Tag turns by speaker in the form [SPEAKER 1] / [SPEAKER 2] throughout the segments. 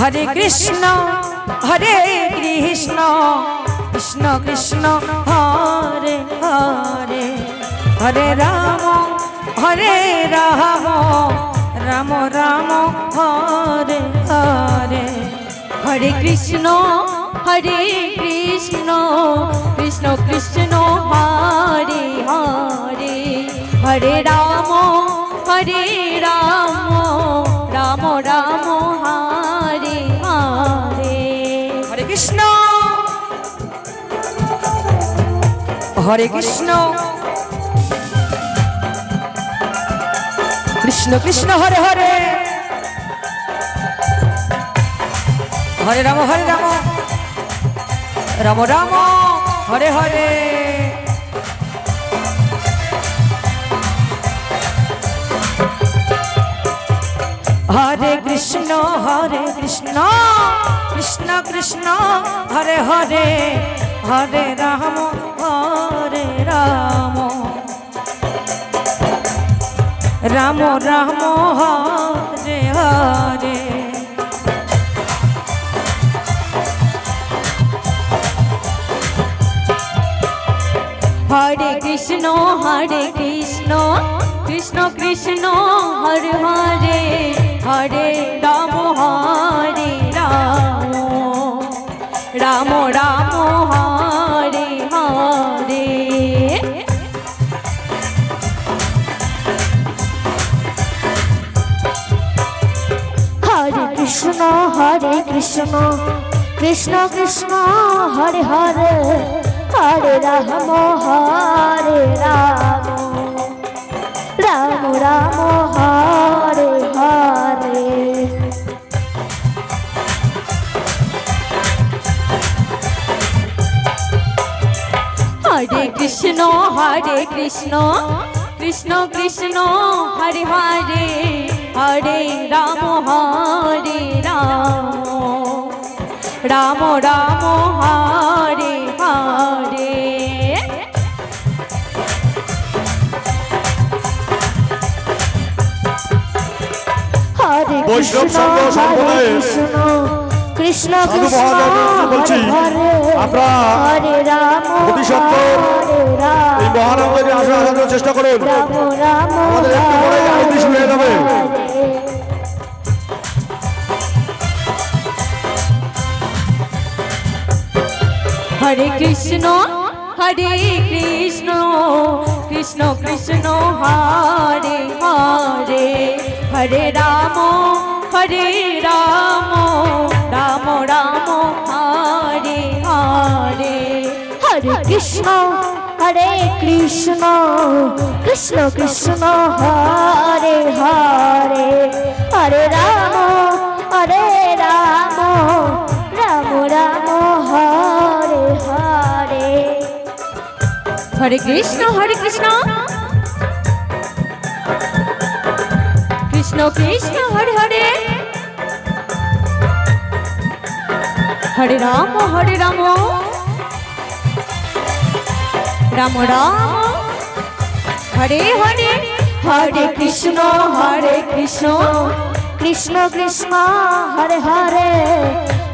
[SPEAKER 1] হরে কৃষ্ণ কৃষ্ণ কৃষ্ণ হরে হরে হরে রাম রাম রাম হরে হরে হরে কৃষ্ণ কৃষ্ণ কৃষ্ণ হরে হরে হরে রাম রাম রাম হরে হরে হরে কৃষ্ণ কৃষ্ণ কৃষ্ণ হরে হরে হরে রাম রাম রাম হরে হরে হরে কৃষ্ণ কৃষ্ণ কৃষ্ণ হরে হরে হরে রাম রাম রাম হরে হরে হরে কৃষ্ণ কৃষ্ণ কৃষ্ণ হরে হরে হরে রাম রাম রাম হরে হরে
[SPEAKER 2] হরে কৃষ্ণ কৃষ্ণ কৃষ্ণ হরে হরে হরে রাম রাম রাম হরে হরে
[SPEAKER 1] হরে কৃষ্ণ কৃষ্ণ কৃষ্ণ হরে হরে হরে রাম রাম রাম হরে হরে
[SPEAKER 2] হরে কৃষ্ণ কৃষ্ণ কৃষ্ণ
[SPEAKER 3] বলছি আমরা এই মহানন্দকে আসার চেষ্টা করুন। আমাদের একটু পরে আরতি শুরু হয়ে যাবে।
[SPEAKER 1] হরে কৃষ্ণ কৃষ্ণ কৃষ্ণ হরে হরে হরে রাম রাম রাম হরে হরে
[SPEAKER 2] হরে কৃষ্ণ কৃষ্ণ কৃষ্ণ হরে হরে হরে রাম রাম রাম হরে হরে
[SPEAKER 1] হরে কৃষ্ণ কৃষ্ণ কৃষ্ণ হরে হরে হরে রাম রাম রাম হরে হরে
[SPEAKER 2] হরে কৃষ্ণ কৃষ্ণ কৃষ্ণ হরে হরে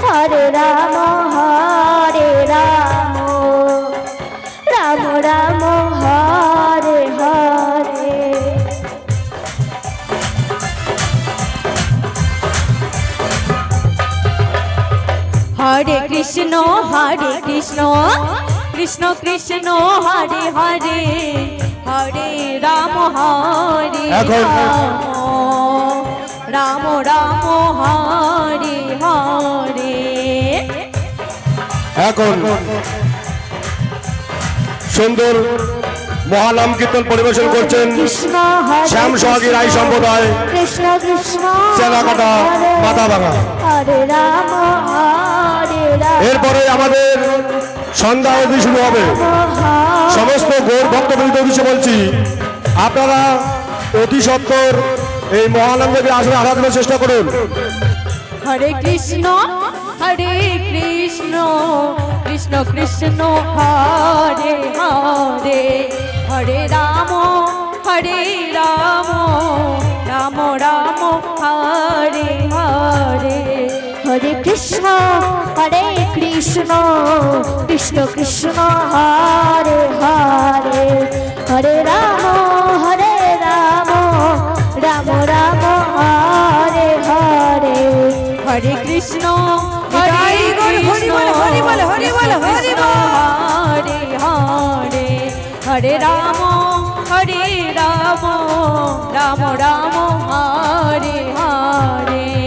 [SPEAKER 2] হরে রাম রাম রাম হরে হরে
[SPEAKER 1] হরে কৃষ্ণ কৃষ্ণ কৃষ্ণ হরে হরে হরে রাম রাম রাম হরে হরে
[SPEAKER 3] এখন সুন্দর মহানাম কীর্তন পরিবেশন করছেন শ্যাম সোহাগী রায় সম্প্রদায়
[SPEAKER 2] কৃষ্ণ কৃষ্ণ
[SPEAKER 3] চেলাকাটা মাথাভাঙা। এরপরে আমাদের সন্ধ্যা অবধি শুরু হবে। সমস্ত গৌর ভক্তবৃন্দ উদ্দেশ্যে বলছি, আপনারা অতি সত্বর এই মহানন্দকে আসলে আরাধনার চেষ্টা করুন।
[SPEAKER 1] হরে কৃষ্ণ কৃষ্ণ কৃষ্ণ হরে হরে হরে রাম রাম রাম হরে হরে
[SPEAKER 2] হরে কৃষ্ণ কৃষ্ণ কৃষ্ণ হরে হরে হরে রাম রাম রাম হরে হরে
[SPEAKER 1] হরে কৃষ্ণ হরে কৃষ্ণ হরে হরে হরে রাম রাম রাম হরে হরে